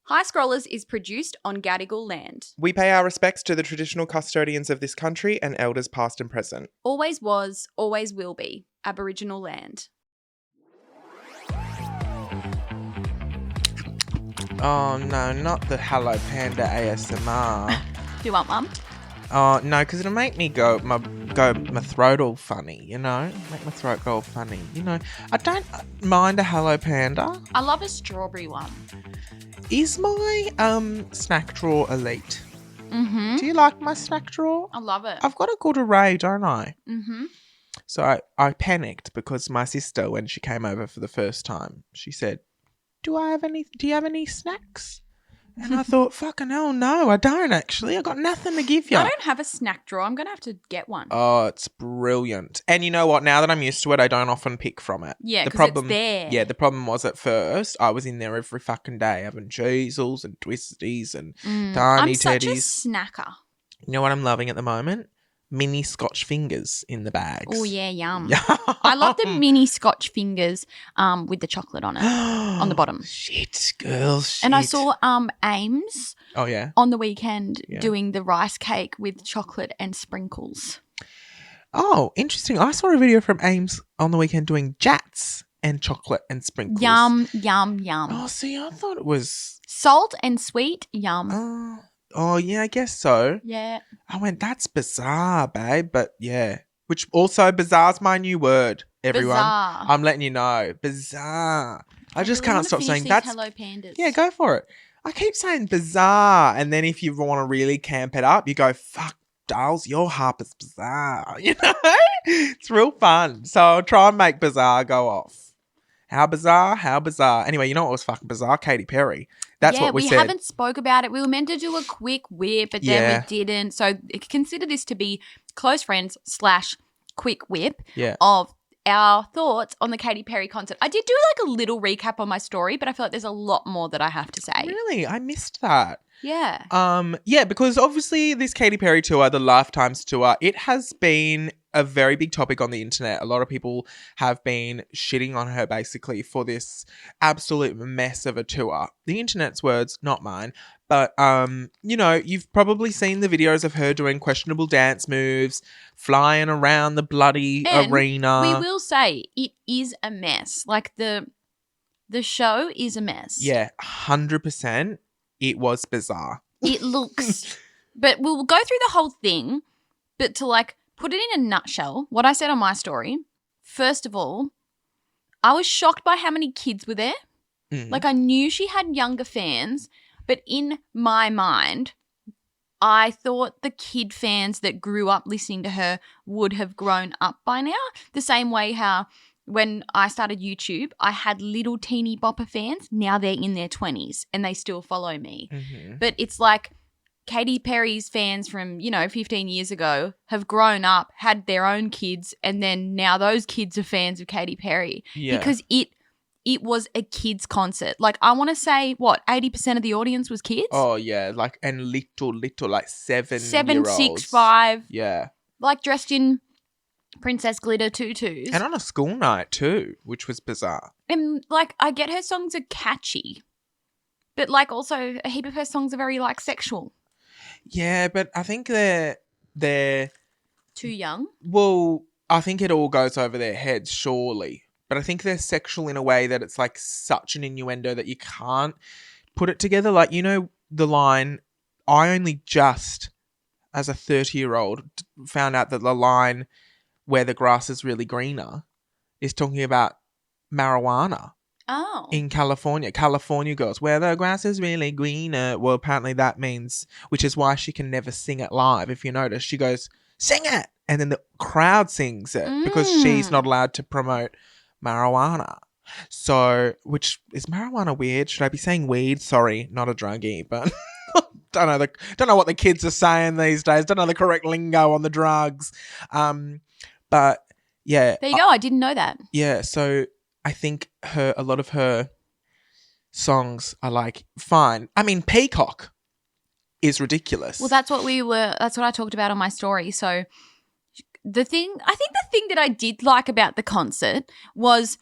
High Scrollers is produced on Gadigal land. We pay our respects to the traditional custodians of this country and elders past and present. Always was, always will be Aboriginal land. Oh no, not the Hello Panda ASMR. Do you want one? Oh no, because it'll make me go my throat all funny, you know? Make my throat go all funny, you know? I don't mind a Hello Panda. I love a strawberry one. Is my snack drawer elite? Mm-hmm. Do you like my snack drawer? I love it. I've got a good array, don't I? Mm-hmm. So I panicked because my sister, when she came over for the first time, she said, do you have any snacks? And I thought, fucking hell, no, I don't actually. I got nothing to give you. I don't have a snack drawer. I'm going to have to get one. Oh, it's brilliant. And you know what? Now that I'm used to it, I don't often pick from it. Yeah, because it's there. Yeah, the problem was at first, I was in there every fucking day having cheezels and twisties and tiny I'm teddies. such a snacker. You know what I'm loving at the moment? Mini Scotch fingers in the bags. Oh, yeah, yum. I love the mini Scotch fingers with the chocolate on it, on the bottom. Shit, girls, shit. And I saw Ames oh, yeah? on the weekend doing the rice cake with chocolate and sprinkles. Oh, interesting. I saw a video from Ames on the weekend doing jats and chocolate and sprinkles. Yum, yum, yum. Oh, see, I thought it was... Salt and sweet, yum. Oh, yeah, I guess so. Yeah. I went, that's bizarre, babe. But yeah. Which also, bizarre's my new word, everyone. Bizarre. I'm letting you know. Bizarre. I just really can't stop saying these that's... Hello Pandas. Yeah, go for it. I keep saying bizarre. And then if you want to really camp it up, you go, fuck, Dales, your harp is bizarre. You know? It's real fun. So I'll try and make bizarre go off. How bizarre? How bizarre? Anyway, you know what was fucking bizarre? Katy Perry. That's what we said. We haven't spoke about it. We were meant to do a quick whip, but then we didn't. So consider this to be close friends / quick whip of our thoughts on the Katy Perry concert. I did do like a little recap on my story, but I feel like there's a lot more that I have to say. Really? I missed that. Yeah. Yeah, because obviously this Katy Perry tour, the Lifetimes tour, it has been a very big topic on the internet. A lot of people have been shitting on her basically for this absolute mess of a tour. The internet's words, not mine. But, you know, you've probably seen the videos of her doing questionable dance moves, flying around the bloody arena. We will say it is a mess. Like the show is a mess. Yeah, 100%. It was bizarre. It looks, but we'll go through the whole thing, but to like put it in a nutshell, what I said on my story, first of all, I was shocked by how many kids were there. Like I knew she had younger fans, but in my mind, I thought the kid fans that grew up listening to her would have grown up by now. The same way how when I started YouTube, I had little teeny bopper fans. Now they're in their 20s and they still follow me. But it's like Katy Perry's fans from, 15 years ago have grown up, had their own kids, and then now those kids are fans of Katy Perry. Yeah. Because it was a kids concert. Like I want to say, 80% of the audience was kids? Oh, yeah. Like, and little, like 7 7, 6, 5. Yeah. Like dressed in princess glitter tutus. And on a school night too, which was bizarre. And like I get her songs are catchy, but like also a heap of her songs are very like sexual. Yeah, but I think they're too young. Well, I think it all goes over their heads, surely. But I think they're sexual in a way that it's like such an innuendo that you can't put it together. Like, the line, I only just, as a 30-year-old, found out that the line where the grass is really greener is talking about marijuana. Oh. In California. California girls, where the grass is really greener. Well, apparently that means, which is why she can never sing it live. If you notice, she goes, sing it. And then the crowd sings it because she's not allowed to promote marijuana. So, which is marijuana weird? Should I be saying weed? Sorry, not a druggie, but don't know what the kids are saying these days. Don't know the correct lingo on the drugs. But yeah. There you go. I didn't know that. Yeah. So I think a lot of her songs are like fine. I mean, Peacock is ridiculous. Well, that's what I talked about on my story. So the thing that I did like about the concert was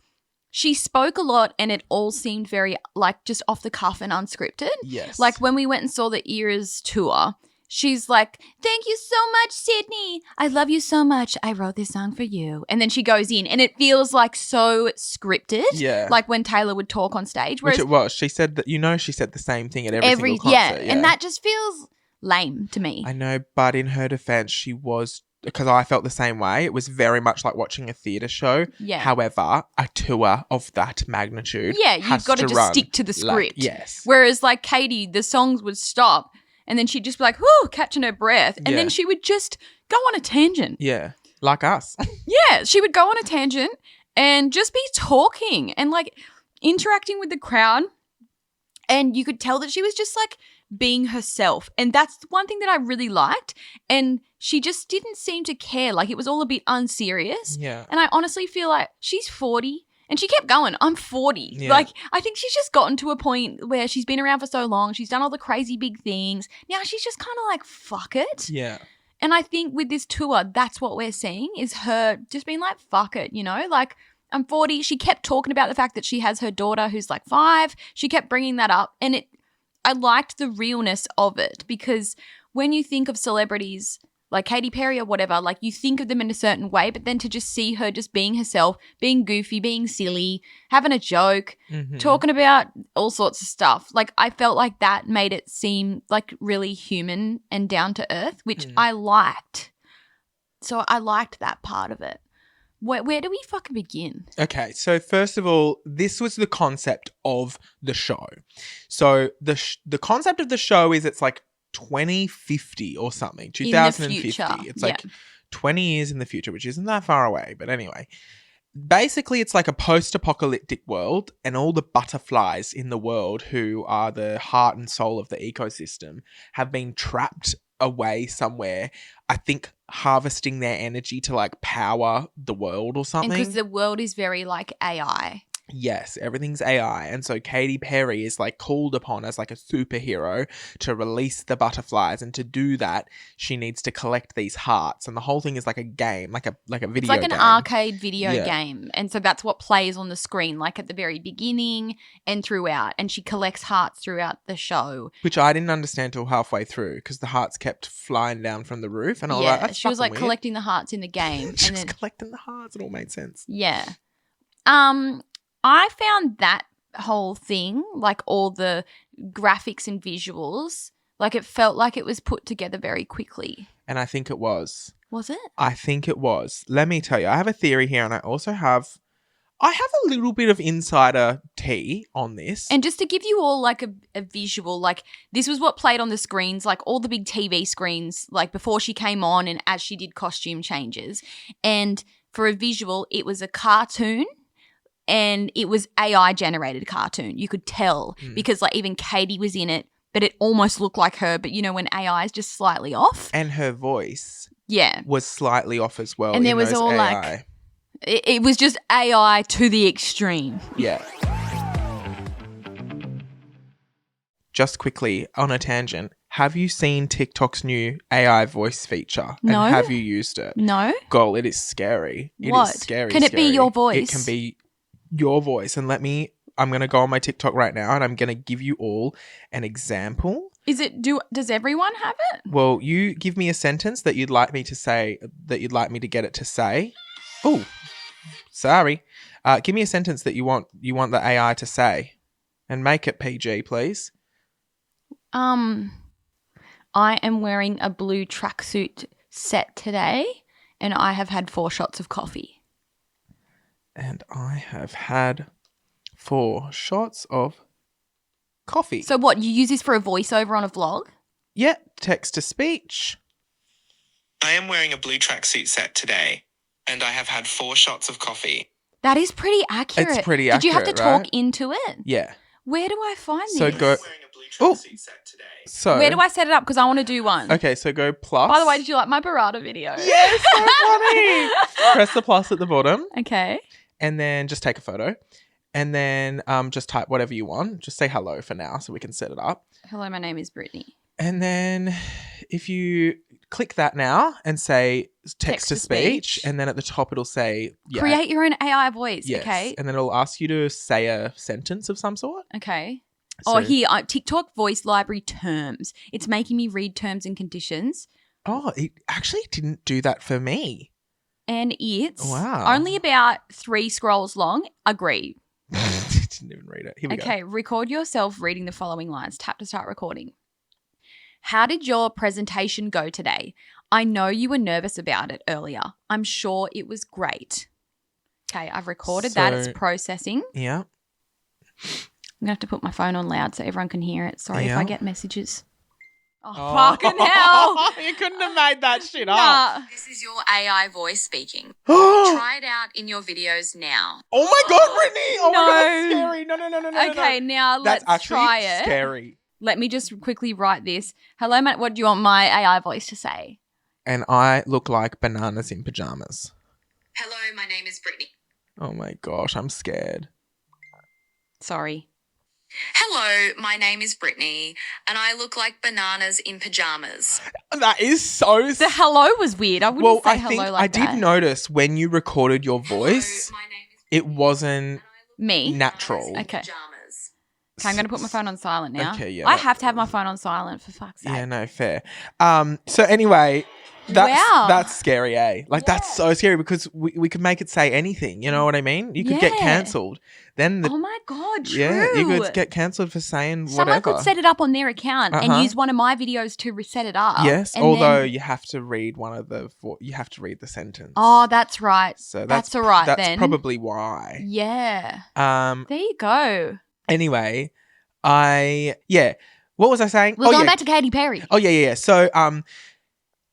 she spoke a lot and it all seemed very like just off the cuff and unscripted. Yes. Like when we went and saw the Eras tour, she's like, thank you so much, Sydney. I love you so much. I wrote this song for you. And then she goes in and it feels like so scripted. Yeah. Like when Taylor would talk on stage. Which Whereas it was. She said that, she said the same thing at every single concert. yeah. And that just feels lame to me. I know, but in her defense, she was, because I felt the same way. It was very much like watching a theatre show. Yeah. However, a tour of that magnitude. Yeah, you've got to just run stick to the script. yes. Whereas like Katie, the songs would stop and then she'd just be like, whoo, catching her breath. And then she would just go on a tangent. Yeah. Like us. Yeah, she would go on a tangent and just be talking and like interacting with the crowd. And you could tell that she was just like being herself. And that's one thing that I really liked. And she just didn't seem to care. Like it was all a bit unserious. Yeah. And I honestly feel like she's 40 and she kept going. I'm 40. Yeah. Like I think she's just gotten to a point where she's been around for so long. She's done all the crazy big things. Now she's just kind of like, fuck it. Yeah. And I think with this tour, that's what we're seeing is her just being like, fuck it, like I'm 40. She kept talking about the fact that she has her daughter who's like 5. She kept bringing that up. And I liked the realness of it because when you think of celebrities like Katy Perry or whatever, like you think of them in a certain way, but then to just see her just being herself, being goofy, being silly, having a joke, talking about all sorts of stuff. Like I felt like that made it seem like really human and down to earth, which I liked. So I liked that part of it. Where do we fucking begin? Okay, so first of all, this was the concept of the show. So the concept of the show is it's like 2050 or something, 2050. It's like 20 years in the future, which isn't that far away. But anyway, basically it's like a post-apocalyptic world and all the butterflies in the world who are the heart and soul of the ecosystem have been trapped away somewhere, I think harvesting their energy to like power the world or something. And because the world is very like AI. Yes, everything's AI. And so Katy Perry is like called upon as like a superhero to release the butterflies. And to do that, she needs to collect these hearts. And the whole thing is like a game, like a video game. It's like an arcade video game. And so that's what plays on the screen, like at the very beginning and throughout. And she collects hearts throughout the show. Which I didn't understand till halfway through because the hearts kept flying down from the roof. And I was like, that's she was like weird. collecting the hearts in the game. She and was then collecting the hearts. It all made sense. Yeah. I found that whole thing, like all the graphics and visuals, like it felt like it was put together very quickly. And I think it was. Was it? I think it was. Let me tell you, I have a theory here and I also have a little bit of insider tea on this. And just to give you all like a visual, like this was what played on the screens, like all the big TV screens, like before she came on and as she did costume changes. And for a visual, it was a cartoon. And it was AI generated cartoon. You could tell because like even Katie was in it, but it almost looked like her. But when AI is just slightly off. And her voice yeah, was slightly off as well. And there was all AI. like, it was just AI to the extreme. Yeah. Just quickly on a tangent, have you seen TikTok's new AI voice feature? No. And have you used it? No. Girl, it is scary. What? It is scary. Can it be your voice? It can be your voice. And I'm going to go on my TikTok right now and I'm going to give you all an example. Does everyone have it? Well, you give me a sentence that you'd like me to say, that you'd like me to get it to say. Oh, sorry. Give me a sentence that you want the AI to say and make it PG, please. I am wearing a blue tracksuit set today and I have had 4 shots of coffee. And I have had 4 shots of coffee. So what, you use this for a voiceover on a vlog? Yeah, text to speech. I am wearing a blue tracksuit set today, and I have had 4 shots of coffee. That is pretty accurate. It's pretty Did you have to accurate, talk right? into it? Yeah. Where do I find So this? go. I'm wearing a blue tracksuit set today. So Where do I set it up? Because I want to do one. Okay, so go plus. By the way, did you like my burrata video? Yes, so funny. Press the plus at the bottom. Okay. And then just take a photo. And then just type whatever you want. Just say hello for now so we can set it up. Hello, my name is Brittany. And then if you click that now and say text to speech, and then at the top it'll say create your own AI voice. yes, Okay. and then it'll ask you to say a sentence of some sort. Okay. So- Here, TikTok voice library terms. It's making me read terms and conditions. Oh, it actually didn't do that for me. And it's Wow. only about 3 scrolls long. Agree. Didn't even read it. Here we go. Okay, record yourself reading the following lines. Tap to start recording. How did your presentation go today? I know you were nervous about it earlier. I'm sure it was great. Okay, I've recorded that. It's So- processing. Yeah. I'm going to have to put my phone on loud so everyone can hear it. Sorry if Yeah. I get messages. Oh, fucking hell. You couldn't have made that shit up. Nah. This is your AI voice speaking. Oh Try it out in your videos now. my God, Brittany. Oh my God, that's No. scary. No. Okay, now That's let's actually try it. scary. Let me just quickly write this. Hello, Matt. What do you want my AI voice to say? And I look like bananas in pajamas. Hello, my name is Brittany. Oh my gosh, I'm scared. Sorry. Hello, my name is Brittany, and I look like bananas in pajamas. That is so. The hello was weird. I wouldn't say hello like I that. did notice when you recorded your voice, Hello, my name is it wasn't Me? natural. Okay. pajamas. Okay, I'm going to put my phone on silent now. Okay, yeah, I that- have to have my phone on silent for fuck's sake. Yeah, no, fair. So anyway, Wow. that's scary, eh? Like that's so scary because we could make it say anything. You know what I mean? You could get Yeah. cancelled. Then Oh my God, true. yeah, you could get cancelled for saying Someone whatever. could set it up on their account and Uh-huh. use one of my videos to reset it up. Yes, and although then- you have to read you have to read the sentence. Oh, that's right. so that's all right That's then. probably why. Yeah. There There you go. Anyway, what was I saying? We're going back to Katy Perry. Oh yeah. So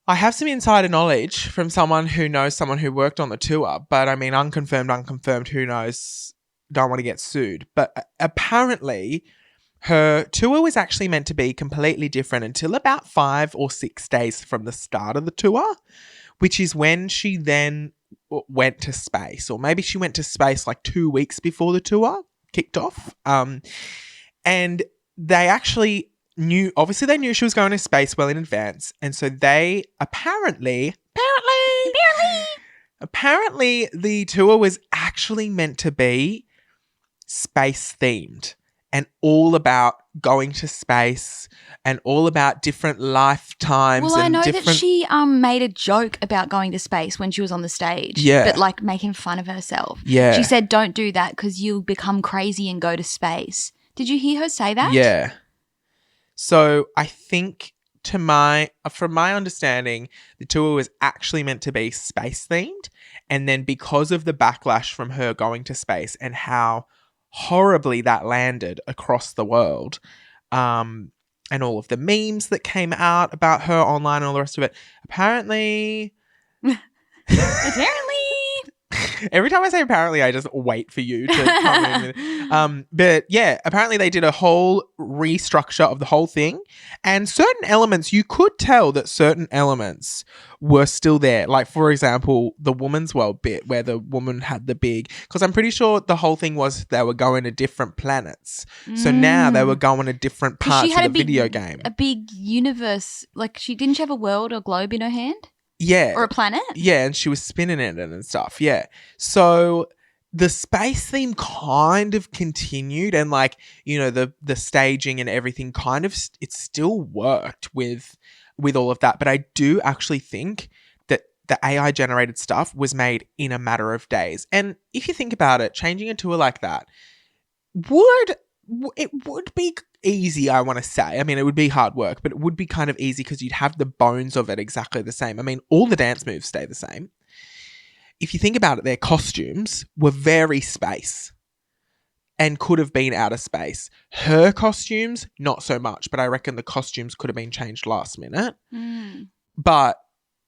I have some insider knowledge from someone who knows someone who worked on the tour, but I mean unconfirmed, who knows, don't want to get sued. But apparently her tour was actually meant to be completely different until about 5 or 6 days from the start of the tour, which is when she then went to space, or maybe she went to space like 2 weeks before the tour kicked off. And they actually obviously they knew she was going to space well in advance. And so they apparently the tour was actually meant to be space themed and all about going to space and all about different lifetimes. Well, I and know different... that she made a joke about going to space when she was on the stage. Yeah. But like making fun of herself. Yeah. She said, don't do that because you'll become crazy and go to space. Did you hear her say that? Yeah. So I think from my understanding, the tour was actually meant to be space themed. And then because of the backlash from her going to space and how horribly that landed across the world, and all of the memes that came out about her online and all the rest of it, apparently Apparently. every time I say apparently, I just wait for you to come in with it. But yeah, apparently they did a whole restructure of the whole thing, and certain elements, you could tell that certain elements were still there. Like, for example, the woman's world bit where the woman had the big, because I'm pretty sure the whole thing was they were going to different planets. So now they were going to different 'Cause parts she had of the video game. a big universe. Like, didn't she have a world or globe in her hand? Yeah. Or a planet? Yeah, and she was spinning it and stuff. Yeah. So the space theme kind of continued, and like, you know, the staging and everything kind of it still worked with all of that. But I do actually think that the AI generated stuff was made in a matter of days. And if you think about it, changing a tour like that would be easy, I want to say. I mean, it would be hard work, but it would be kind of easy because you'd have the bones of it exactly the same. I mean, all the dance moves stay the same. If you think about it, their costumes were very space and could have been out of space. Her costumes, not so much, but I reckon the costumes could have been changed last minute. But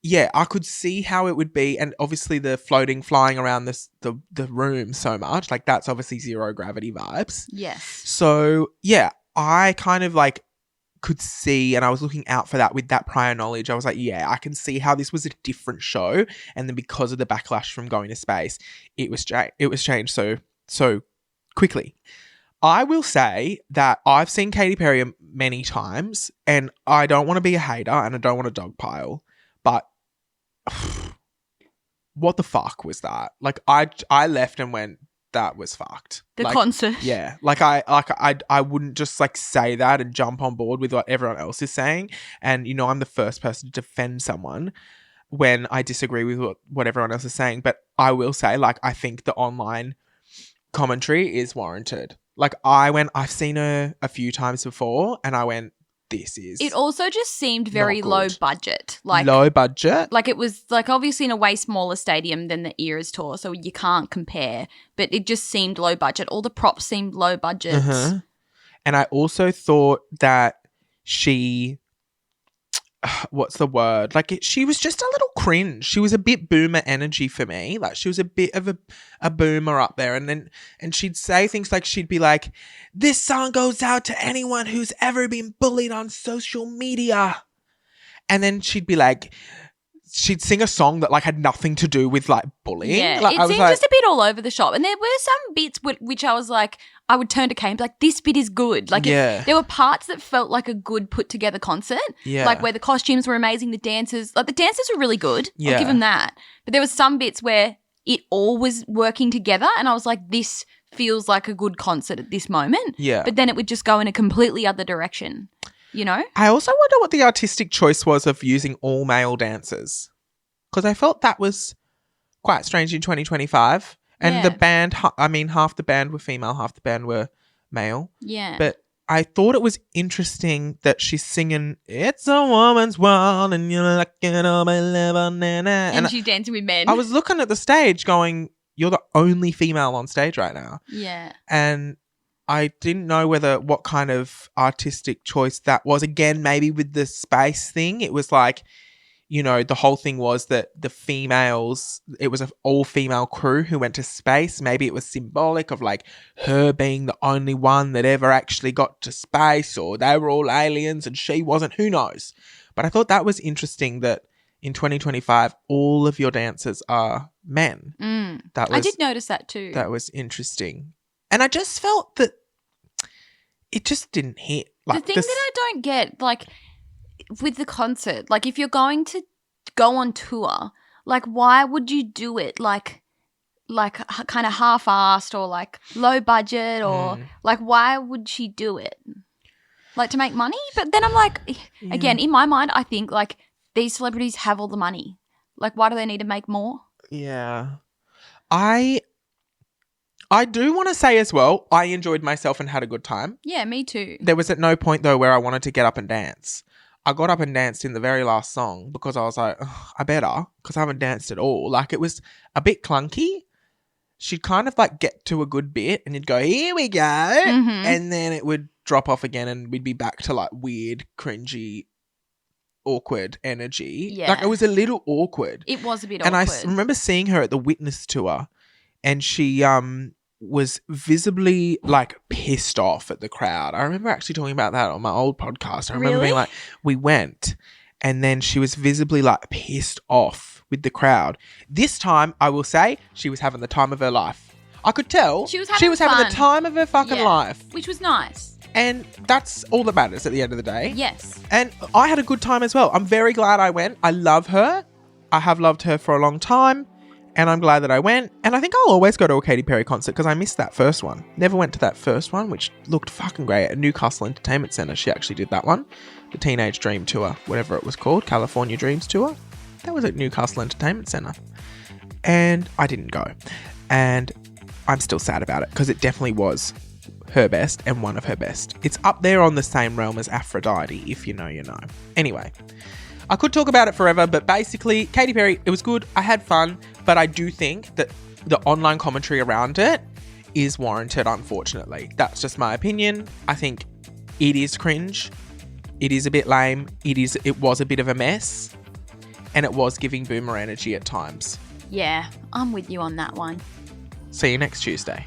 yeah, I could see how it would be. And obviously the flying around the room so much, like that's obviously zero gravity vibes. Yes. So yeah, I kind of like could see, and I was looking out for that with that prior knowledge. I was like, yeah, I can see how this was a different show. And then because of the backlash from going to space, it was changed so quickly. I will say that I've seen Katy Perry many times, and I don't want to be a hater and I don't want to dogpile, but what the fuck was that? Like, I left and went, that was fucked. The Like, concert. Yeah. I wouldn't just like say that and jump on board with what everyone else is saying. And, you know, I'm the first person to defend someone when I disagree with what everyone else is saying. But I will say, like, I think the online commentary is warranted. Like, I've seen her a few times before and I went, this is It also just seemed very not low good. budget. Like, low budget. Like it was like obviously in a way smaller stadium than the Eras tour, so you can't compare. But it just seemed low budget. All the props seemed low budget. Uh-huh. And I also thought that she, what's the word? Like she was just a little cringe. She was a bit boomer energy for me. Like she was a bit of a boomer up there. And she'd say things like, she'd be like, this song goes out to anyone who's ever been bullied on social media. And then she'd be like, she'd sing a song that like had nothing to do with like bullying. Yeah, Like, it seemed just a bit all over the shop. And there were some bits which I was like, I would turn to Kay and be like, this bit is good. Like there were parts that felt like a good put together concert. Yeah. Like where the costumes were amazing, the dancers were really good. Yeah. I'll give them that. But there was some bits where it all was working together and I was like, this feels like a good concert at this moment. Yeah. But then it would just go in a completely other direction, you know? I also wonder what the artistic choice was of using all male dancers. Because I felt that was quite strange in 2025. And Yeah. the band, I mean, half the band were female, half the band were male. Yeah. But I thought it was interesting that she's singing, it's a woman's world and you're looking at my level, and she's dancing with men. I was looking at the stage going, you're the only female on stage right now. Yeah. And I didn't know what kind of artistic choice that was. Again, maybe with the space thing, it was like, you know, the whole thing was that the females, it was an all-female crew who went to space. Maybe it was symbolic of like her being the only one that ever actually got to space, or they were all aliens and she wasn't, who knows. But I thought that was interesting that in 2025, all of your dancers are men. I did notice that too. That was interesting. And I just felt that it just didn't hit. The thing that I don't get, like, with the concert, like, if you're going to go on tour, like, why would you do it, like kind of half-assed or, like, low budget or, like, why would she do it? Like, to make money? But then I'm like, again, in my mind, I think, like, these celebrities have all the money. Like, why do they need to make more? Yeah. I do want to say as well, I enjoyed myself and had a good time. Yeah, me too. There was at no point, though, where I wanted to get up and dance. I got up and danced in the very last song because I was like, I better, because I haven't danced at all. Like, it was a bit clunky. She'd kind of like get to a good bit and you'd go, here we go. And then it would drop off again and we'd be back to like weird, cringy, awkward energy. Yeah. Like, it was a little awkward. It was a bit And awkward. I remember seeing her at the Witness tour and she was visibly like pissed off at the crowd. I remember actually talking about that on my old podcast. I remember being like, we went and then she was visibly like pissed off with the crowd. This time, I will say, she was having the time of her life. I could tell She was having having fun. the time of her fucking Yeah. life. Which was nice. And that's all that matters at the end of the day. Yes. And I had a good time as well. I'm very glad I went. I love her. I have loved her for a long time. And I'm glad that I went. And I think I'll always go to a Katy Perry concert because I missed that first one. Never went to that first one, which looked fucking great at Newcastle Entertainment Centre. She actually did that one. The Teenage Dream Tour, whatever it was called. California Dreams Tour. That was at Newcastle Entertainment Centre. And I didn't go. And I'm still sad about it because it definitely was her best and one of her best. It's up there on the same realm as Aphrodite, if you know, you know. Anyway, I could talk about it forever, but basically, Katy Perry, it was good. I had fun, but I do think that the online commentary around it is warranted, unfortunately. That's just my opinion. I think it is cringe. It is a bit lame. It was a bit of a mess. And it was giving boomer energy at times. Yeah, I'm with you on that one. See you next Tuesday.